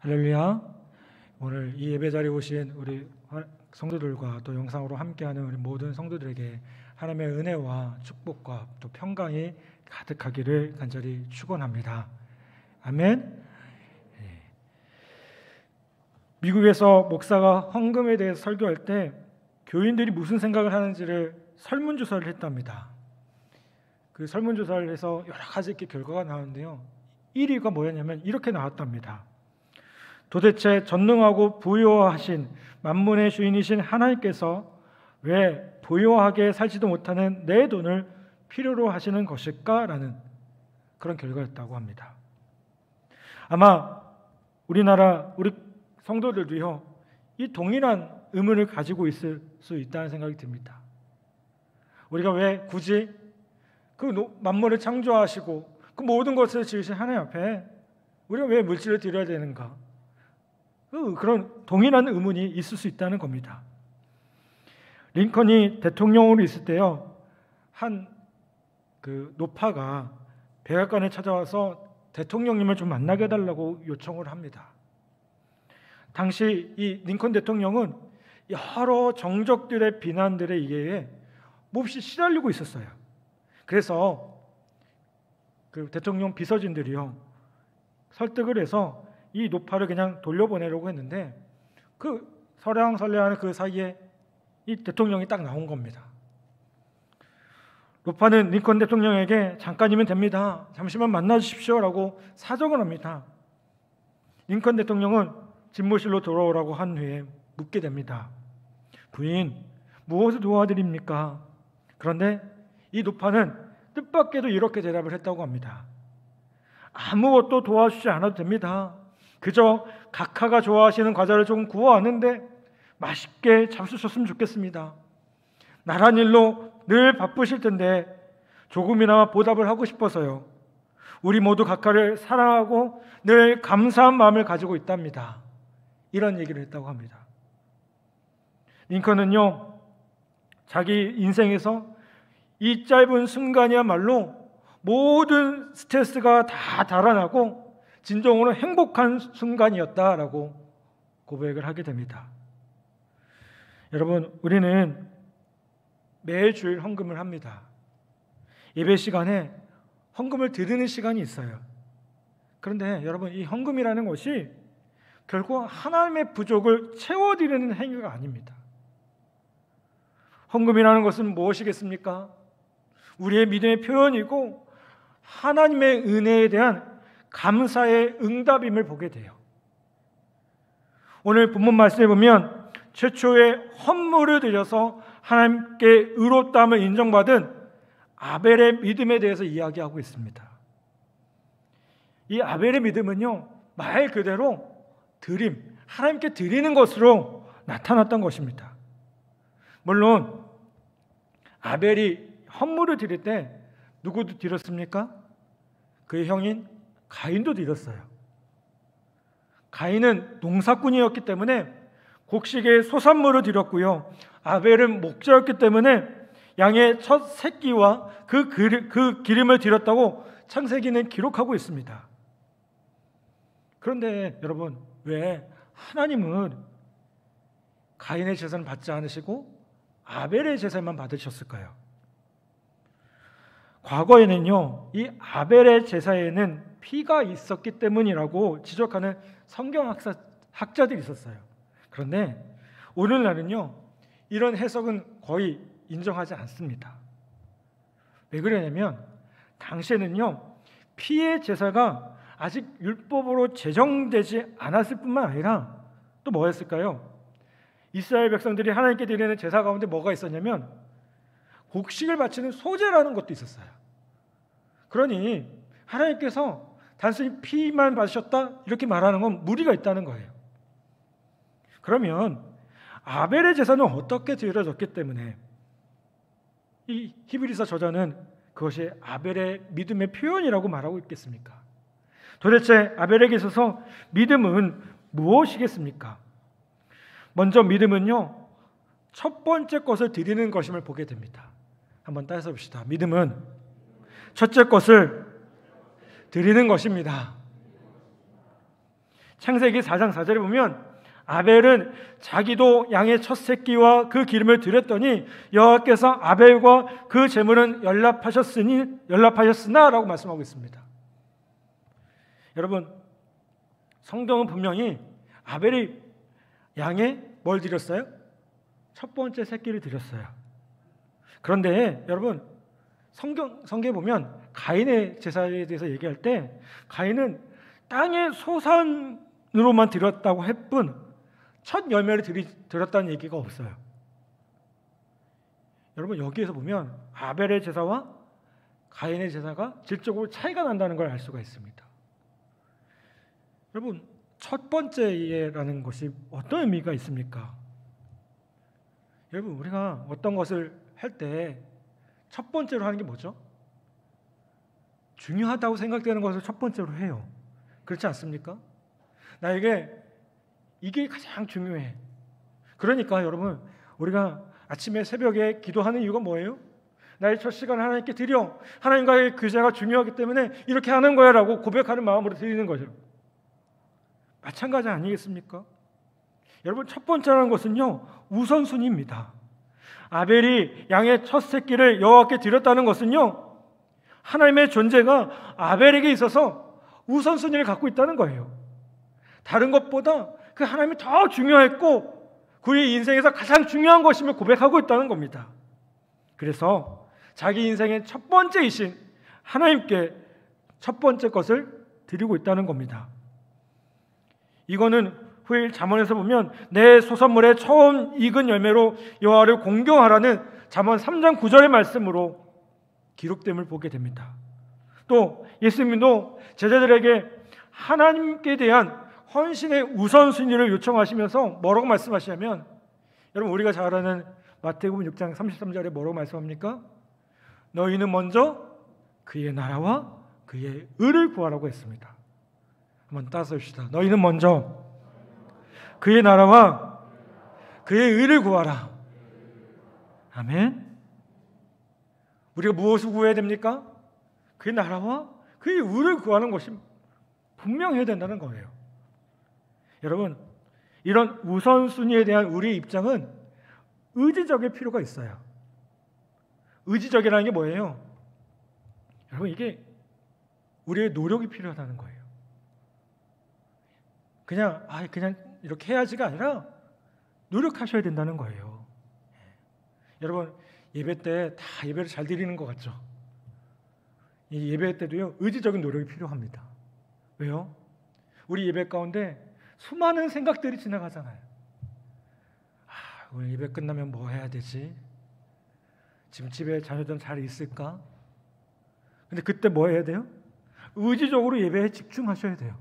할렐루야. 오늘 이 예배 자리에 오신 우리 성도들과 또 영상으로 함께하는 우리 모든 성도들에게 하나님의 은혜와 축복과 또 평강이 가득하기를 간절히 축원합니다. 아멘. 미국에서 목사가 헌금에 대해서 설교할 때 교인들이 무슨 생각을 하는지를 설문조사를 했답니다. 그 설문조사를 해서 여러 가지 이렇게 결과가 나오는데요, 1위가 뭐였냐면 이렇게 나왔답니다. 도대체 전능하고 부유하신 만문의 주인이신 하나님께서 왜 부유하게 살지도 못하는 내 돈을 필요로 하시는 것일까? 라는 그런 결과였다고 합니다. 아마 우리나라 우리 성도들도요, 이 동일한 의문을 가지고 있을 수 있다는 생각이 듭니다. 우리가 왜 굳이 그 만물을 창조하시고 그 모든 것을 지으신 하나님 앞에 우리가 왜 물질을 드려야 되는가? 그런 동일한 의문이 있을 수 있다는 겁니다. 링컨이 대통령으로 있을 때요, 한 그 노파가 백악관에 찾아와서 대통령님을 좀 만나게 해달라고 요청을 합니다. 당시 이 링컨 대통령은 여러 정적들의 비난들에 의해 몹시 시달리고 있었어요. 그래서 그 대통령 비서진들이요, 설득을 해서 이 노파를 그냥 돌려보내려고 했는데 그 설랑설레하는 그 사이에 이 대통령이 딱 나온 겁니다. 노파는 링컨 대통령에게 잠깐이면 됩니다, 잠시만 만나주십시오라고 사정을 합니다. 링컨 대통령은 집무실로 돌아오라고 한 후에 묻게 됩니다. 부인, 무엇을 도와드립니까? 그런데 이 노파는 뜻밖에도 이렇게 대답을 했다고 합니다. 아무것도 도와주지 않아도 됩니다. 그저 각하가 좋아하시는 과자를 조금 구워왔는데 맛있게 잡수셨으면 좋겠습니다. 나란 일로 늘 바쁘실 텐데 조금이나마 보답을 하고 싶어서요. 우리 모두 각하를 사랑하고 늘 감사한 마음을 가지고 있답니다. 이런 얘기를 했다고 합니다. 링컨은요, 자기 인생에서 이 짧은 순간이야말로 모든 스트레스가 다 달아나고 진정으로 행복한 순간이었다라고 고백을 하게 됩니다. 여러분, 우리는 매주일 헌금을 합니다. 예배 시간에 헌금을 드리는 시간이 있어요. 그런데 여러분, 이 헌금이라는 것이 결국 하나님의 부족을 채워드리는 행위가 아닙니다. 헌금이라는 것은 무엇이겠습니까? 우리의 믿음의 표현이고 하나님의 은혜에 대한 감사의 응답임을 보게 돼요. 오늘 본문 말씀에 보면 최초의 헌물을 드려서 하나님께 의롭다함을 인정받은 아벨의 믿음에 대해서 이야기하고 있습니다. 이 아벨의 믿음은요, 말 그대로 드림, 하나님께 드리는 것으로 나타났던 것입니다. 물론 아벨이 헌물을 드릴 때 누구도 드렸습니까? 그의 형인 가인도 드렸어요. 가인은 농사꾼이었기 때문에 곡식의 소산물을 드렸고요, 아벨은 목자였기 때문에 양의 첫 새끼와 그 기름을 드렸다고 창세기는 기록하고 있습니다. 그런데 여러분, 왜 하나님은 가인의 제사는 받지 않으시고 아벨의 제사만 받으셨을까요? 과거에는요, 이 아벨의 제사에는 피가 있었기 때문이라고 지적하는 성경 학자들이 있었어요. 그런데 오늘날은요, 이런 해석은 거의 인정하지 않습니다. 왜 그러냐면 당시에는요, 피의 제사가 아직 율법으로 제정되지 않았을 뿐만 아니라 또 뭐였을까요? 이스라엘 백성들이 하나님께 드리는 제사 가운데 뭐가 있었냐면 곡식을 바치는 소제라는 것도 있었어요. 그러니 하나님께서 단순히 피만 받으셨다 이렇게 말하는 건 무리가 있다는 거예요. 그러면 아벨의 제사는 어떻게 드려졌기 때문에 이 히브리서 저자는 그것이 아벨의 믿음의 표현이라고 말하고 있겠습니까? 도대체 아벨에게 있어서 믿음은 무엇이겠습니까? 먼저 믿음은요, 첫 번째 것을 드리는 것임을 보게 됩니다. 한번 따라서 봅시다. 믿음은 첫째 것을 드리는 것입니다. 창세기 4장 4절에 보면 아벨은 자기도 양의 첫 새끼와 그 기름을 드렸더니 여호와께서 아벨과 그 제물은 연락하셨으나라고 말씀하고 있습니다. 여러분, 성경은 분명히 아벨이 양의 뭘 드렸어요? 첫 번째 새끼를 드렸어요. 그런데 여러분, 성경에 보면 가인의 제사에 대해서 얘기할 때 가인은 땅의 소산으로만 드렸다고 할 뿐 첫 열매를 드렸다는 얘기가 없어요. 여러분, 여기에서 보면 아벨의 제사와 가인의 제사가 질적으로 차이가 난다는 걸 알 수가 있습니다. 여러분, 첫 번째 예라는 것이 어떤 의미가 있습니까? 여러분, 우리가 어떤 것을 할 때 첫 번째로 하는 게 뭐죠? 중요하다고 생각되는 것을 첫 번째로 해요. 그렇지 않습니까? 나에게 이게 가장 중요해. 그러니까 여러분, 우리가 아침에 새벽에 기도하는 이유가 뭐예요? 나의 첫 시간을 하나님께 드려, 하나님과의 교제가 중요하기 때문에 이렇게 하는 거야 라고 고백하는 마음으로 드리는 거죠. 마찬가지 아니겠습니까? 여러분, 첫 번째라는 것은요, 우선순위입니다. 아벨이 양의 첫 새끼를 여호와께 드렸다는 것은요, 하나님의 존재가 아벨에게 있어서 우선순위를 갖고 있다는 거예요. 다른 것보다 그 하나님이 더 중요했고 그의 인생에서 가장 중요한 것임을 고백하고 있다는 겁니다. 그래서 자기 인생의 첫 번째이신 하나님께 첫 번째 것을 드리고 있다는 겁니다. 이거는 후일 잠언에서 보면 내 소산물의 처음 익은 열매로 여호와를 공경하라는 잠언 3장 9절의 말씀으로 기록됨을 보게 됩니다. 또 예수님도 제자들에게 하나님께 대한 헌신의 우선순위를 요청하시면서 뭐라고 말씀하시냐면, 여러분, 우리가 잘 아는 마태복음 6장 33절에 뭐라고 말씀합니까? 너희는 먼저 그의 나라와 그의 의를 구하라고 했습니다. 한번 따서 봅시다. 너희는 먼저 그의 나라와 그의 의를 구하라. 아멘. 우리가 무엇을 구해야 됩니까? 그의 나라와 그의 의를 구하는 것이 분명해야 된다는 거예요. 여러분, 이런 우선순위에 대한 우리의 입장은 의지적일 필요가 있어요. 의지적이라는 게 뭐예요? 여러분, 이게 우리의 노력이 필요하다는 거예요. 그냥 이렇게 해야지가 아니라 노력하셔야 된다는 거예요. 여러분, 예배 때 다 예배를 잘 드리는 것 같죠? 이 예배 때도요, 의지적인 노력이 필요합니다. 왜요? 우리 예배 가운데 수많은 생각들이 지나가잖아요. 오늘 예배 끝나면 뭐 해야 되지? 지금 집에 자녀들은 잘 있을까? 근데 그때 뭐 해야 돼요? 의지적으로 예배에 집중하셔야 돼요.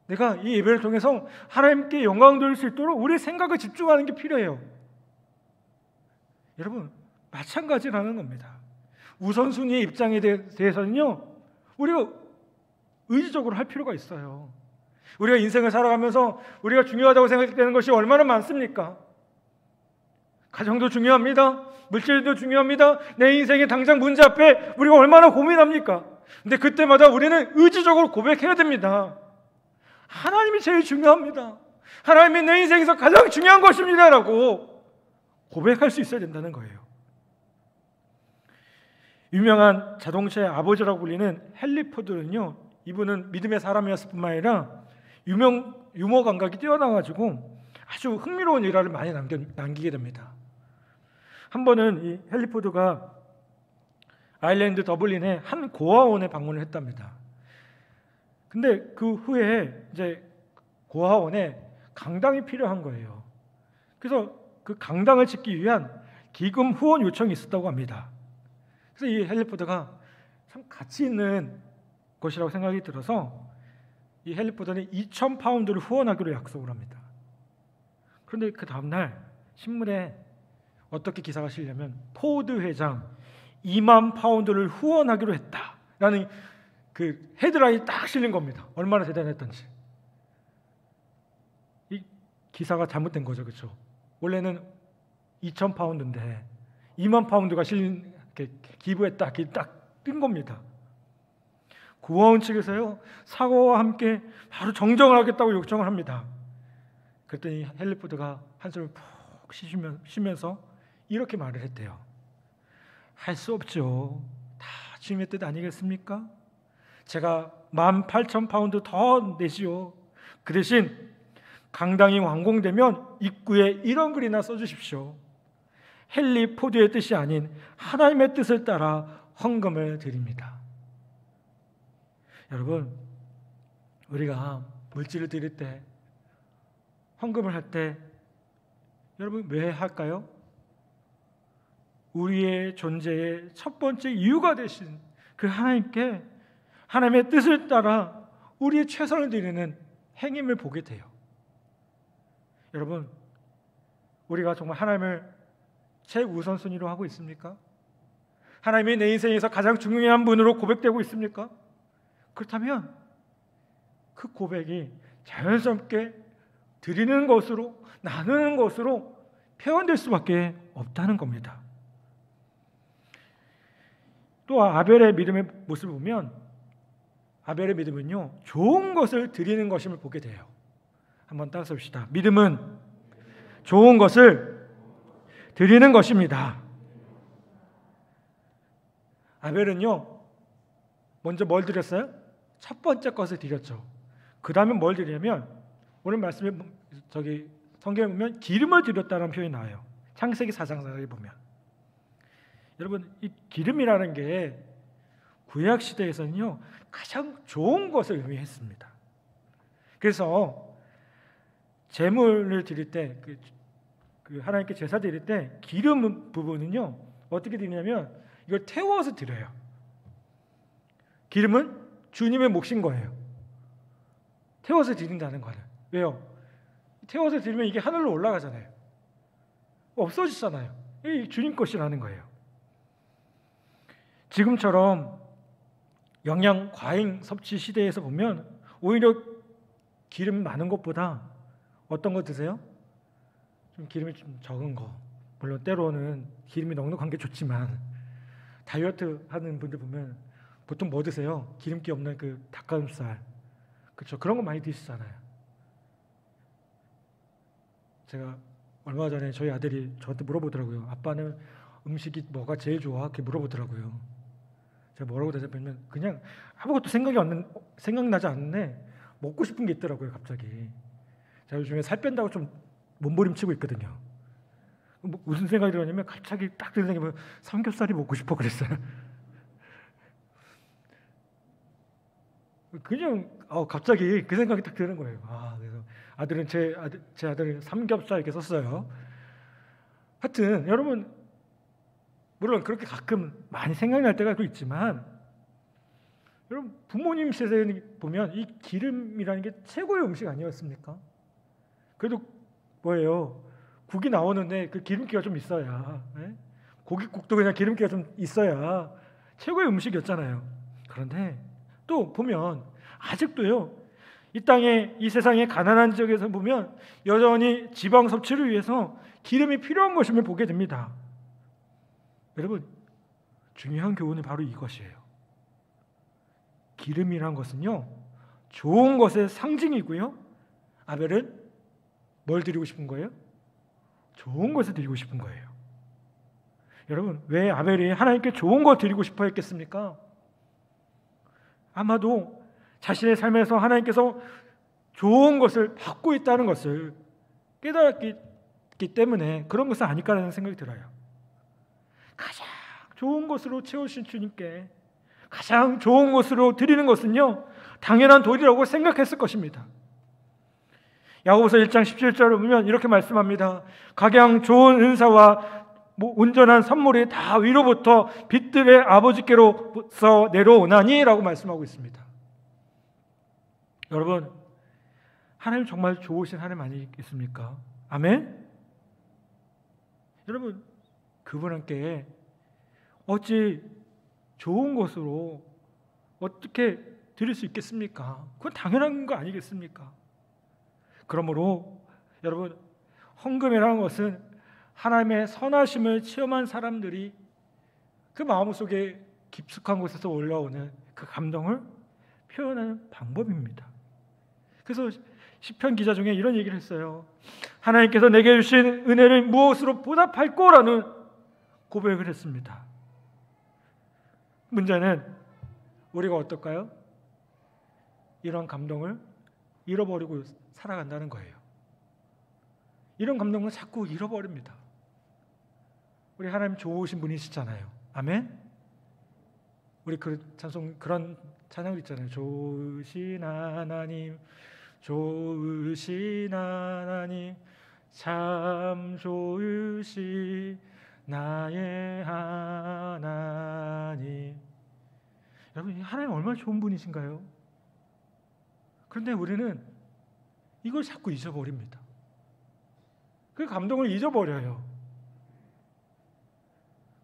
내가 이 예배를 통해서 하나님께 영광 돌릴 수 있도록 우리의 생각을 집중하는 게 필요해요. 여러분, 마찬가지라는 겁니다. 우선순위의 입장에 대해서는요, 우리가 의지적으로 할 필요가 있어요. 우리가 인생을 살아가면서 우리가 중요하다고 생각되는 것이 얼마나 많습니까? 가정도 중요합니다. 물질도 중요합니다. 내 인생의 당장 문제 앞에 우리가 얼마나 고민합니까? 근데 그때마다 우리는 의지적으로 고백해야 됩니다. 하나님이 제일 중요합니다. 하나님이 내 인생에서 가장 중요한 것입니다 라고 고백할 수 있어야 된다는 거예요. 유명한 자동차의 아버지라고 불리는 헨리 포드는요, 이분은 믿음의 사람이었을 뿐만 아니라 유머 감각이 뛰어나가지고 아주 흥미로운 일화를 많이 남기게 됩니다. 한 번은 이 헨리 포드가 아일랜드 더블린의 한 고아원에 방문을 했답니다. 근데 그 후에 이제 고아원에 강당이 필요한 거예요. 그래서 그 강당을 짓기 위한 기금 후원 요청이 있었다고 합니다. 그래서 이 헨리 포드가 참 가치 있는 것이라고 생각이 들어서 이 헨리 포드는 2,000파운드를 후원하기로 약속을 합니다. 그런데 그 다음날 신문에 어떻게 기사가 실리냐면 포드 회장 2만 파운드를 후원하기로 했다라는 그 헤드라인이 딱 실린 겁니다. 얼마나 대단했던지. 이 기사가 잘못된 거죠, 그렇죠? 원래는 2,000파운드인데 2만 파운드가 실린 기부했다, 딱 뜬 겁니다. 고아원 측에서요 사과와 함께 바로 정정을 하겠다고 요청을 합니다. 그랬더니 헨리 포드가 한숨을 푹 쉬면서 이렇게 말을 했대요. 할 수 없죠. 다 주님의 뜻 아니겠습니까? 제가 18,000파운드 더 내시오. 그 대신 강당이 완공되면 입구에 이런 글이나 써주십시오. 헨리 포드의 뜻이 아닌 하나님의 뜻을 따라 헌금을 드립니다. 여러분, 우리가 물질을 드릴 때, 헌금을 할 때 여러분 왜 할까요? 우리의 존재의 첫 번째 이유가 되신 그 하나님께 하나님의 뜻을 따라 우리의 최선을 드리는 행임을 보게 돼요. 여러분, 우리가 정말 하나님을 최우선순위로 하고 있습니까? 하나님이 내 인생에서 가장 중요한 분으로 고백되고 있습니까? 그렇다면 그 고백이 자연스럽게 드리는 것으로, 나누는 것으로 표현될 수밖에 없다는 겁니다. 또 아벨의 믿음의 모습을 보면 아벨의 믿음은요 좋은 것을 드리는 것임을 보게 돼요. 한번 따라 봅시다. 믿음은 좋은 것을 드리는 것입니다. 아벨은요 먼저 뭘 드렸어요? 첫 번째 것을 드렸죠. 그 다음에 뭘 드리냐면 오늘 말씀에 성경에 보면 기름을 드렸다는 표현이 나와요. 창세기 4장에 보면. 여러분, 이 기름이라는 게 구약 시대에서는요 가장 좋은 것을 의미했습니다. 그래서 제물을 드릴 때, 그 하나님께 제사 드릴 때 기름 부분은요 어떻게 드리냐면 이걸 태워서 드려요. 기름은 주님의 몫인 거예요. 태워서 드린다는 거는. 왜요? 태워서 드리면 이게 하늘로 올라가잖아요. 없어지잖아요. 이 주님 것이라는 거예요. 지금처럼 영양 과잉 섭취 시대에서 보면 오히려 기름 많은 것보다 어떤 거 드세요? 좀 기름이 좀 적은 거. 물론 때로는 기름이 넉넉한 게 좋지만 다이어트 하는 분들 보면 보통 뭐 드세요? 기름기 없는 그 닭가슴살. 그렇죠? 그런 거 많이 드시잖아요. 제가 얼마 전에 저희 아들이 저한테 물어보더라고요. 아빠는 음식이 뭐가 제일 좋아? 이렇게 물어보더라고요. 제가 뭐라고 대답하면 그냥 아무것도 생각나지 않는데 먹고 싶은 게 있더라고요. 갑자기. 제가 요즘에 살 뺀다고 좀 몸부림치고 있거든요. 무슨 생각이 들었냐면 갑자기 딱 드는 생각이 삼겹살이 먹고 싶어 그랬어요. 그냥 갑자기 그 생각이 딱 드는 거예요. 그래서 아들은 제 아들은 삼겹살 이렇게 썼어요. 하여튼 여러분 물론 그렇게 가끔 많이 생각날 때가 또 있지만 여러분 부모님 세대에 보면 이 기름이라는 게 최고의 음식 아니었습니까? 그래도 뭐예요? 국이 나오는데 그 기름기가 좀 있어야 고깃국도 그냥 기름기가 좀 있어야 최고의 음식이었잖아요. 그런데 또 보면 아직도요 이 땅에 이 세상의 가난한 지역에서 보면 여전히 지방 섭취를 위해서 기름이 필요한 것임을 보게 됩니다. 여러분 중요한 교훈은 바로 이것이에요. 기름이란 것은요 좋은 것의 상징이고요. 아벨은 뭘 드리고 싶은 거예요? 좋은 것을 드리고 싶은 거예요. 여러분 왜 아벨이 하나님께 좋은 걸 드리고 싶어 했겠습니까? 아마도 자신의 삶에서 하나님께서 좋은 것을 받고 있다는 것을 깨달았기 때문에 그런 것은 아닐까라는 생각이 들어요. 가장 좋은 것으로 채우신 주님께 가장 좋은 것으로 드리는 것은요 당연한 도리라고 생각했을 것입니다. 야고보서 1장 17절을 보면 이렇게 말씀합니다. 가장 좋은 은사와 온전한 선물이 다 위로부터 빛들의 아버지께로서 내려오나니 라고 말씀하고 있습니다. 여러분 하나님 정말 좋으신 하나님 아니겠습니까? 아멘? 여러분 그분께 어찌 좋은 것으로 어떻게 드릴 수 있겠습니까? 그건 당연한 거 아니겠습니까? 그러므로 여러분 헌금이라는 것은 하나님의 선하심을 체험한 사람들이 그 마음속에 깊숙한 곳에서 올라오는 그 감동을 표현하는 방법입니다. 그래서 시편 기자 중에 이런 얘기를 했어요. 하나님께서 내게 주신 은혜를 무엇으로 보답할 거라는 고백을 했습니다. 문제는 우리가 어떨까요? 이런 감동을 잃어버리고 살아간다는 거예요. 이런 감동을 자꾸 잃어버립니다. 우리 하나님 좋으신 분이시잖아요. 아멘. 우리 그 찬송 그런 찬양 있잖아요. 좋으신 하나님, 좋으신 하나님, 참 좋으시 나의 하나님. 여러분, 하나님 얼마나 좋은 분이신가요? 그런데 우리는 이걸 자꾸 잊어버립니다. 그 감동을 잊어버려요.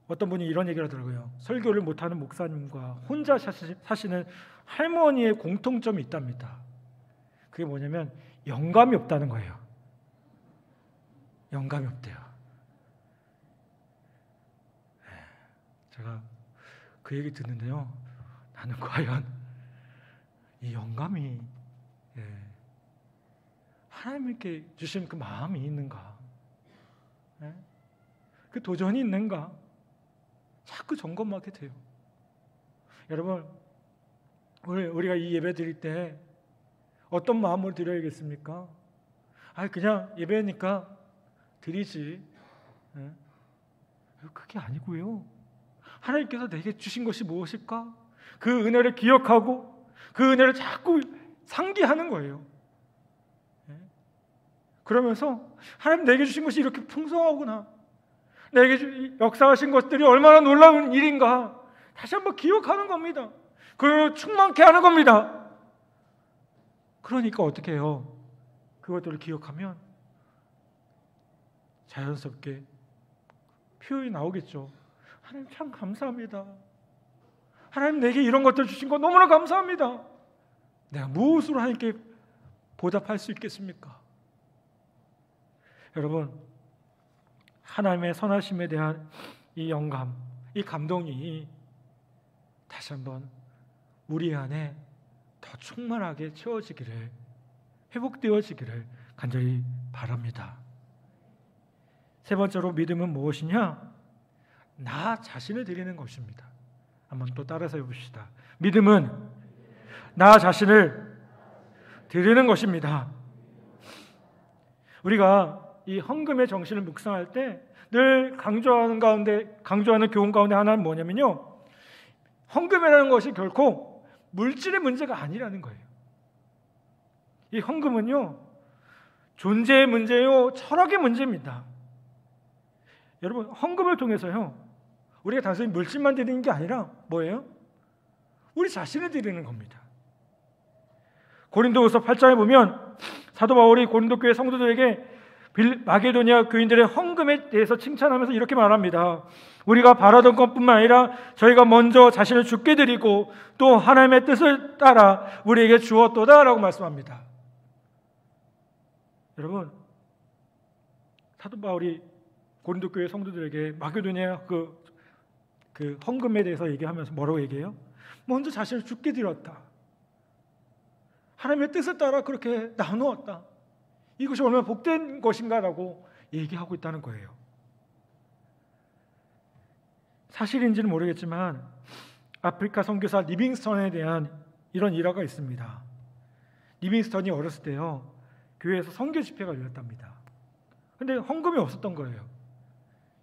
어떤 분이 이런 얘기를 하더라고요. 설교를 못하는 목사님과 혼자 사시는 할머니의 공통점이 있답니다. 그게 뭐냐면 영감이 없다는 거예요. 영감이 없대요. 제가 그 얘기 듣는데요, 나는 과연 이 영감이 하나님께 주신 그 마음이 있는가, 그 도전이 있는가, 자꾸 점검하게 돼요. 여러분, 우리가 이 예배 드릴 때 어떤 마음으로 드려야겠습니까? 그냥 예배니까 드리지. 그게 아니고요. 하나님께서 내게 주신 것이 무엇일까? 그 은혜를 기억하고 그 은혜를 자꾸 상기하는 거예요. 그러면서 하나님 내게 주신 것이 이렇게 풍성하구나, 내게 역사하신 것들이 얼마나 놀라운 일인가 다시 한번 기억하는 겁니다. 그걸 충만케 하는 겁니다. 그러니까 어떻게 해요? 그것들을 기억하면 자연스럽게 표현이 나오겠죠. 하나님 참 감사합니다. 하나님 내게 이런 것들 주신 거 너무나 감사합니다. 내가 무엇으로 하나님께 보답할 수 있겠습니까? 여러분, 하나님의 선하심에 대한 이 영감, 이 감동이 다시 한번 우리 안에 더 충만하게 채워지기를, 회복되어지기를 간절히 바랍니다. 세 번째로 믿음은 무엇이냐? 나 자신을 드리는 것입니다. 한번 또 따라서 해봅시다. 믿음은 나 자신을 드리는 것입니다. 우리가 이 헌금의 정신을 묵상할 때 늘 강조하는 교훈 가운데 하나는 뭐냐면요, 헌금이라는 것이 결코 물질의 문제가 아니라는 거예요. 이 헌금은요, 존재의 문제요, 철학의 문제입니다. 여러분, 헌금을 통해서요, 우리가 단순히 물질만 드리는 게 아니라 뭐예요? 우리 자신을 드리는 겁니다. 고린도후서 8장에 보면 사도 바울이 고린도 교회 성도들에게 마게도니아 교인들의 헌금에 대해서 칭찬하면서 이렇게 말합니다. 우리가 바라던 것뿐만 아니라 저희가 먼저 자신을 주께 드리고 또 하나님의 뜻을 따라 우리에게 주었도다 라고 말씀합니다. 여러분, 사도 바울이 고린도 교회 성도들에게 마게도니아 그 헌금에 대해서 얘기하면서 뭐라고 얘기해요? 먼저 자신을 주께 드렸다. 하나님의 뜻을 따라 그렇게 나누었다. 이것이 얼마나 복된 것인가라고 얘기하고 있다는 거예요. 사실인지는 모르겠지만 아프리카 선교사 리빙스턴에 대한 이런 일화가 있습니다. 리빙스턴이 어렸을 때요, 교회에서 선교 집회가 열렸답니다. 근데 헌금이 없었던 거예요.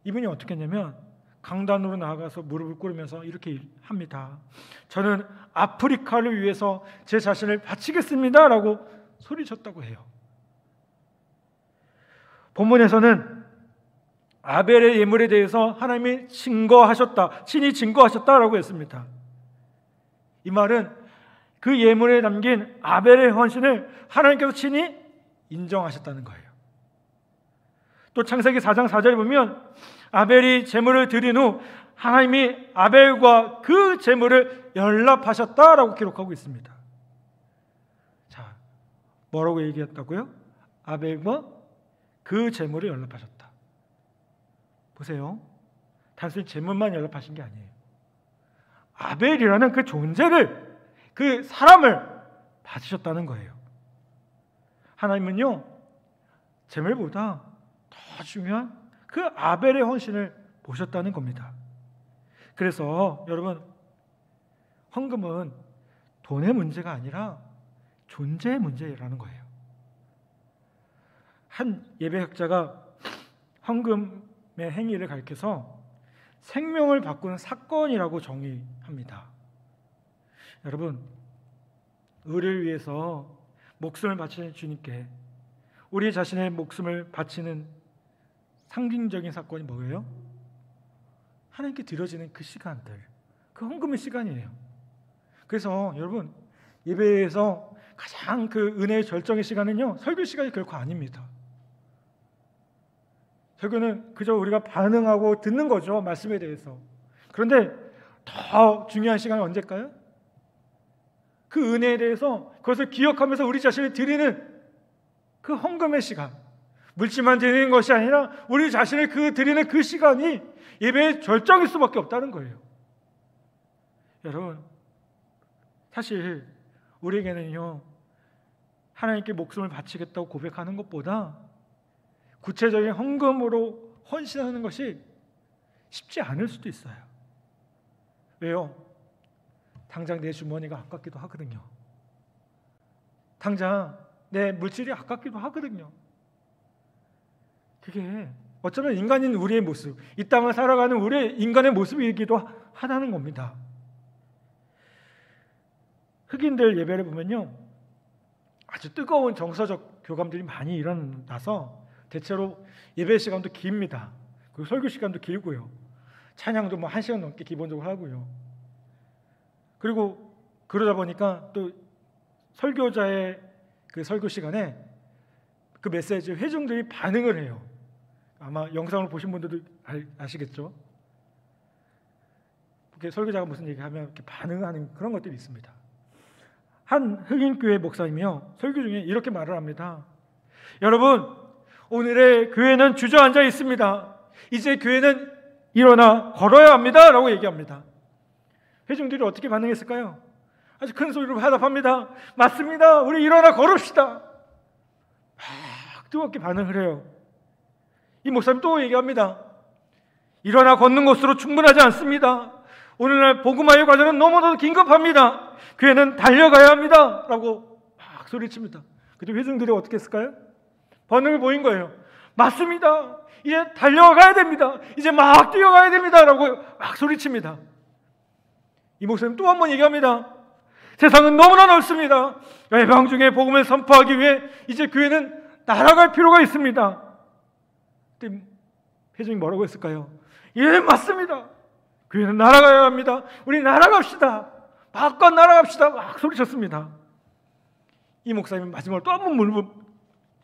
이분이 어떻게 했냐면 강단으로 나아가서 무릎을 꿇으면서 이렇게 합니다. 저는 아프리카를 위해서 제 자신을 바치겠습니다 라고 소리쳤다고 해요. 본문에서는 아벨의 예물에 대해서 하나님이 친히 증거하셨다라고 했습니다. 이 말은 그 예물에 담긴 아벨의 헌신을 하나님께서 친히 인정하셨다는 거예요. 또 창세기 4장 4절에 보면 아벨이 제물을 드린 후 하나님이 아벨과 그 제물을 연락하셨다라고 기록하고 있습니다. 자, 뭐라고 얘기했다고요? 아벨과 그 제물을 연락하셨다. 보세요. 단순히 제물만 연락하신 게 아니에요. 아벨이라는 그 존재를 그 사람을 받으셨다는 거예요. 하나님은요, 제물보다 더 중요한 그 아벨의 헌신을 보셨다는 겁니다. 그래서 여러분, 헌금은 돈의 문제가 아니라 존재의 문제라는 거예요. 한 예배학자가 헌금의 행위를 가리켜서 생명을 바꾸는 사건이라고 정의합니다. 여러분, 의를 위해서 목숨을 바치는 주님께 우리 자신의 목숨을 바치는 상징적인 사건이 뭐예요? 하나님께 드려지는 그 시간들, 그 헌금의 시간이에요. 그래서 여러분, 예배에서 가장 그 은혜의 절정의 시간은요, 설교 시간이 결코 아닙니다. 설교는 그저 우리가 반응하고 듣는 거죠, 말씀에 대해서. 그런데 더 중요한 시간은 언제일까요? 그 은혜에 대해서 그것을 기억하면서 우리 자신을 드리는 그 헌금의 시간, 물질만 드리는 것이 아니라 우리 자신을 드리는 그 시간이 예배의 절정일 수밖에 없다는 거예요. 여러분, 사실 우리에게는요, 하나님께 목숨을 바치겠다고 고백하는 것보다 구체적인 헌금으로 헌신하는 것이 쉽지 않을 수도 있어요. 왜요? 당장 내 주머니가 아깝기도 하거든요. 당장 내 물질이 아깝기도 하거든요. 그게 어쩌면 인간인 우리의 모습, 이 땅을 살아가는 우리의 인간의 모습이기도 하다는 겁니다. 흑인들 예배를 보면요, 아주 뜨거운 정서적 교감들이 많이 일어나서 대체로 예배 시간도 깁니다. 그리고 설교 시간도 길고요. 찬양도 1시간 넘게 기본적으로 하고요. 그리고 그러다 보니까 또 설교자의 그 설교 시간에 그 메시지 회중들이 반응을 해요. 아마 영상을 보신 분들도 아시겠죠? 이렇게 설교자가 무슨 얘기하면 이렇게 반응하는 그런 것들이 있습니다. 한 흑인교회 목사님이요, 설교 중에 이렇게 말을 합니다. 여러분, 오늘의 교회는 주저앉아 있습니다. 이제 교회는 일어나 걸어야 합니다 라고 얘기합니다. 회중들이 어떻게 반응했을까요? 아주 큰 소리로 화답합니다. 맞습니다. 우리 일어나 걸읍시다. 막 뜨겁게 반응을 해요. 이 목사님 또 얘기합니다. 일어나 걷는 것으로 충분하지 않습니다. 오늘날 복음화의 과정은 너무나도 긴급합니다. 교회는 달려가야 합니다 라고 막 소리칩니다. 그때 회중들이 어떻게 했을까요? 반응을 보인 거예요. 맞습니다. 이제 달려가야 됩니다. 이제 막 뛰어가야 됩니다 라고 막 소리칩니다. 이 목사님 또 한 번 얘기합니다. 세상은 너무나 넓습니다. 외방 중에 복음을 선포하기 위해 이제 교회는 날아갈 필요가 있습니다. 그때 회중이 뭐라고 했을까요? 예, 맞습니다. 교회는 날아가야 합니다. 우리 날아갑시다. 마음껏 날아갑시다. 막 소리쳤습니다. 이 목사님은 마지막으로 또 한 번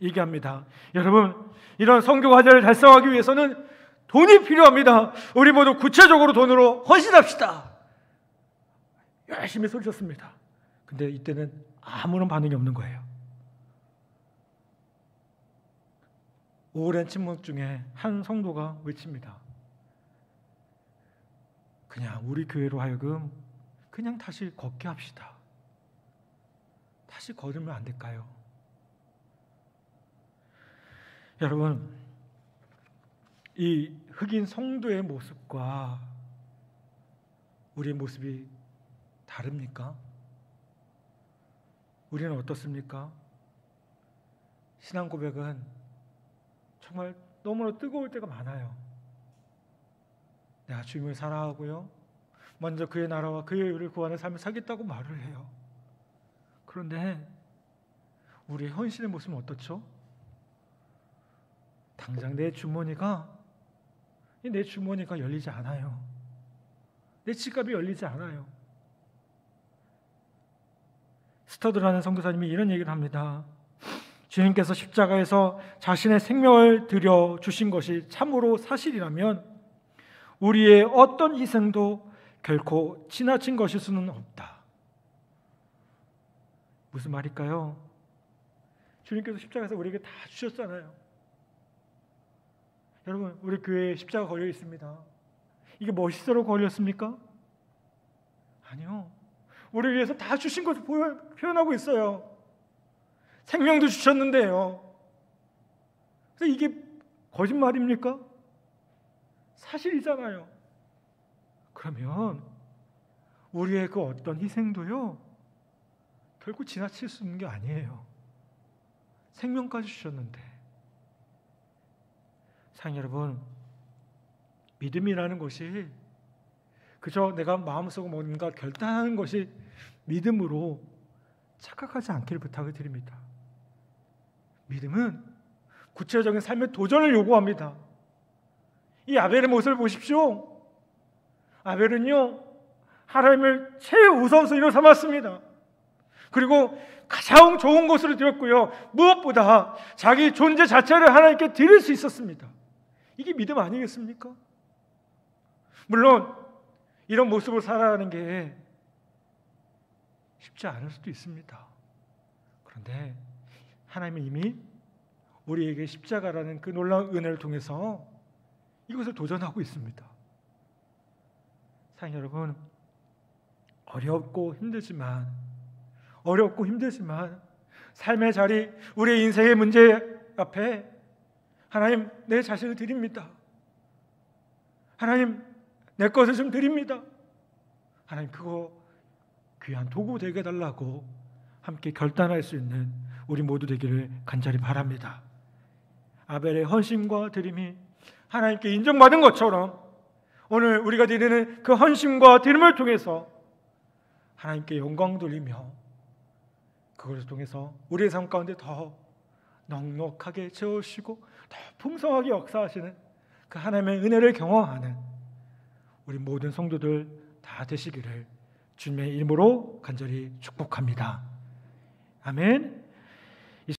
얘기합니다. 여러분, 이런 선교 과제를 달성하기 위해서는 돈이 필요합니다. 우리 모두 구체적으로 돈으로 헌신합시다. 열심히 소리쳤습니다. 근데 이때는 아무런 반응이 없는 거예요. 오랜 침묵 중에 한 성도가 외칩니다. 그냥 우리 교회로 하여금 그냥 다시 걷게 합시다. 다시 걸으면 안 될까요? 여러분, 이 흑인 성도의 모습과 우리의 모습이 다릅니까? 우리는 어떻습니까? 신앙 고백은 정말 너무나 뜨거울 때가 많아요. 내가 주님을 사랑하고요, 먼저 그의 나라와 그의 의를 구하는 삶을 살겠다고 말을 해요. 그런데 우리의 헌신의 모습은 어떻죠? 당장 내 주머니가 열리지 않아요. 내 지갑이 열리지 않아요. 스터드라는 선교사님이 이런 얘기를 합니다. 주님께서 십자가에서 자신의 생명을 들여 주신 것이 참으로 사실이라면 우리의 어떤 희생도 결코 지나친 것일 수는 없다. 무슨 말일까요? 주님께서 십자가에서 우리에게 다 주셨잖아요. 여러분, 우리 교회에 십자가 걸려 있습니다. 이게 멋있어로 걸렸습니까? 아니요. 우리 위해서 다 주신 것을 표현하고 있어요. 생명도 주셨는데요. 그래서 이게 거짓말입니까? 사실이잖아요. 그러면 우리의 그 어떤 희생도요, 결국 지나칠 수 있는 게 아니에요. 생명까지 주셨는데. 사랑 여러분, 믿음이라는 것이 그저 내가 마음속으로 뭔가 결단하는 것이 믿음으로 착각하지 않기를 부탁을 드립니다. 믿음은 구체적인 삶의 도전을 요구합니다. 이 아벨의 모습을 보십시오. 아벨은요, 하나님을 최우선순위로 삼았습니다. 그리고 가장 좋은 것으로 드렸고요, 무엇보다 자기 존재 자체를 하나님께 드릴 수 있었습니다. 이게 믿음 아니겠습니까? 물론 이런 모습으로 살아가는 게 쉽지 않을 수도 있습니다. 그런데 하나님은 이미 우리에게 십자가라는 그 놀라운 은혜를 통해서 이것을 도전하고 있습니다. 사랑 여러분, 어렵고 힘들지만 삶의 자리, 우리의 인생의 문제 앞에 하나님, 내 자신을 드립니다. 하나님, 내 것을 좀 드립니다. 하나님, 그거 귀한 도구 되게 해달라고 함께 결단할 수 있는 우리 모두 되기를 간절히 바랍니다. 아벨의 헌신과 드림이 하나님께 인정받은 것처럼 오늘 우리가 드리는 그 헌신과 드림을 통해서 하나님께 영광 돌리며 그것을 통해서 우리의 삶 가운데 더 넉넉하게 채우시고 더 풍성하게 역사하시는 그 하나님의 은혜를 경험하는 우리 모든 성도들 다 되시기를 주님의 이름으로 간절히 축복합니다. 아멘.